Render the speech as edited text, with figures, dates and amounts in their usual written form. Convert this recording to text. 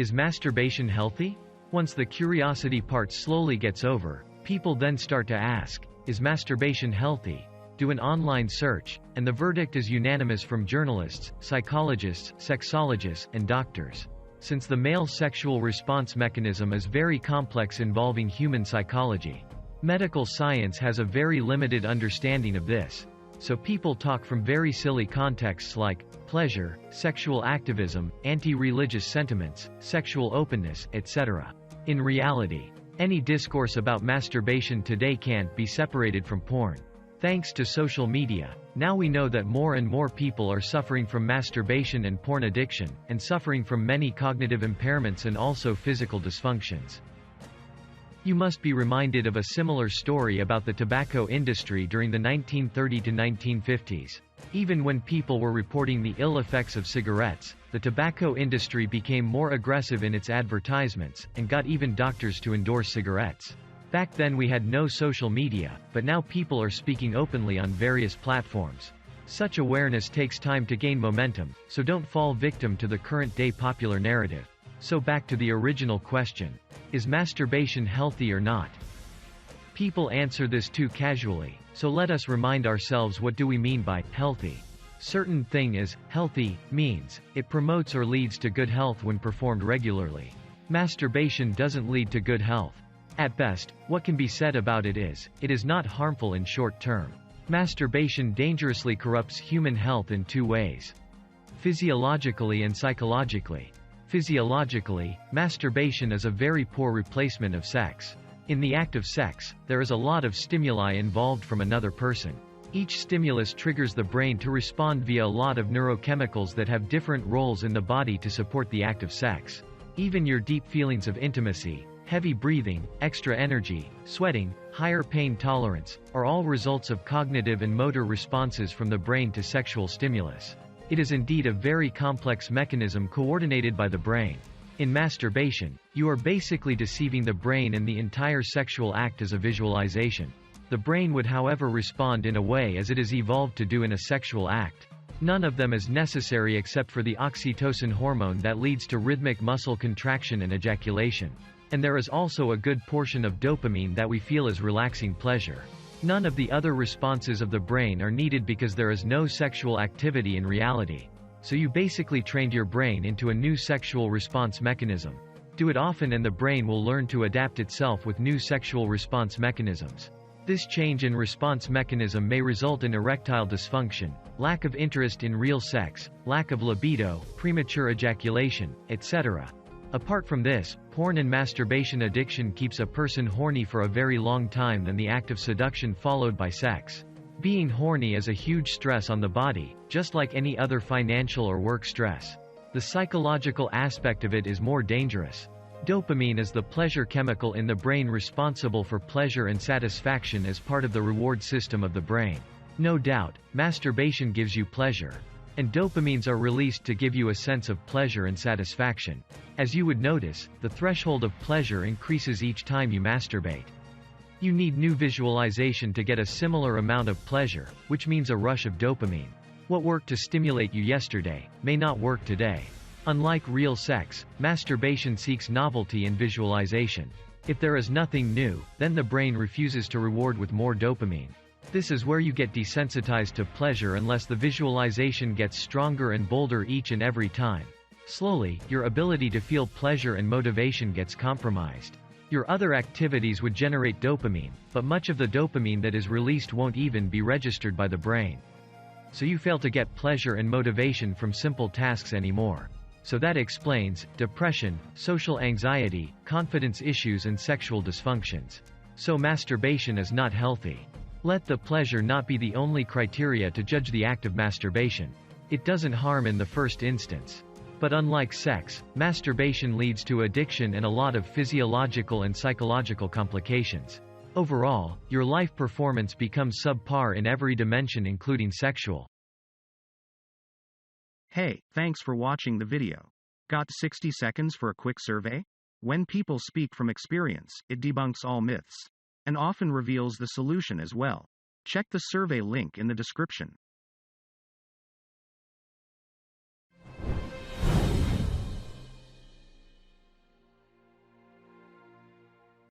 Is masturbation healthy? Once the curiosity part slowly gets over, people then start to ask, is masturbation healthy? Do an online search, and the verdict is unanimous from journalists, psychologists, sexologists, and doctors. Since the male sexual response mechanism is very complex involving human psychology, medical science has a very limited understanding of this. So people talk from very silly contexts like pleasure, sexual activism, anti-religious sentiments, sexual openness, etc. In reality, any discourse about masturbation today can't be separated from porn. Thanks to social media, now we know that more and more people are suffering from masturbation and porn addiction, and suffering from many cognitive impairments and also physical dysfunctions. You must be reminded of a similar story about the tobacco industry during the 1930 to 1950s. Even when people were reporting the ill effects of cigarettes, the tobacco industry became more aggressive in its advertisements, and got even doctors to endorse cigarettes. Back then we had no social media, but now people are speaking openly on various platforms. Such awareness takes time to gain momentum, so don't fall victim to the current-day popular narrative. So back to the original question. Is masturbation healthy or not? People answer this too casually, so let us remind ourselves, what do we mean by healthy? Certain thing is healthy means it promotes or leads to good health when performed regularly. Masturbation doesn't lead to good health. At best, what can be said about it is not harmful in short term. Masturbation dangerously corrupts human health in two ways: physiologically and psychologically. Physiologically, masturbation is a very poor replacement of sex. In the act of sex, there is a lot of stimuli involved from another person. Each stimulus triggers the brain to respond via a lot of neurochemicals that have different roles in the body to support the act of sex. Even your deep feelings of intimacy, heavy breathing, extra energy, sweating, higher pain tolerance, are all results of cognitive and motor responses from the brain to sexual stimulus. It is indeed a very complex mechanism coordinated by the brain. In masturbation, you are basically deceiving the brain, and the entire sexual act is a visualization. The brain would, however, respond in a way as it is evolved to do in a sexual act. None of them is necessary except for the oxytocin hormone that leads to rhythmic muscle contraction and ejaculation. And there is also a good portion of dopamine that we feel as relaxing pleasure. None of the other responses of the brain are needed because there is no sexual activity in reality. So you basically trained your brain into a new sexual response mechanism. Do it often and the brain will learn to adapt itself with new sexual response mechanisms. This change in response mechanism may result in erectile dysfunction, lack of interest in real sex, lack of libido, premature ejaculation, etc. Apart from this, porn and masturbation addiction keeps a person horny for a very long time than the act of seduction followed by sex. Being horny is a huge stress on the body, just like any other financial or work stress. The psychological aspect of it is more dangerous. Dopamine is the pleasure chemical in the brain responsible for pleasure and satisfaction as part of the reward system of the brain. No doubt, masturbation gives you pleasure. And dopamines are released to give you a sense of pleasure and satisfaction. As you would notice, the threshold of pleasure increases each time you masturbate. You need new visualization to get a similar amount of pleasure, which means a rush of dopamine. What worked to stimulate you yesterday may not work today. Unlike real sex, masturbation seeks novelty and visualization. If there is nothing new, then the brain refuses to reward with more dopamine. This is where you get desensitized to pleasure unless the visualization gets stronger and bolder each and every time. Slowly, your ability to feel pleasure and motivation gets compromised. Your other activities would generate dopamine, but much of the dopamine that is released won't even be registered by the brain. So you fail to get pleasure and motivation from simple tasks anymore. So that explains depression, social anxiety, confidence issues and sexual dysfunctions. So masturbation is not healthy. Let the pleasure not be the only criteria to judge the act of masturbation. It doesn't harm in the first instance. But unlike sex, masturbation leads to addiction and a lot of physiological and psychological complications. Overall, your life performance becomes subpar in every dimension including sexual. Hey, thanks for watching the video. Got 60 seconds for a quick survey? When people speak from experience, it debunks all myths. And often reveals the solution as well. Check the survey link in the description.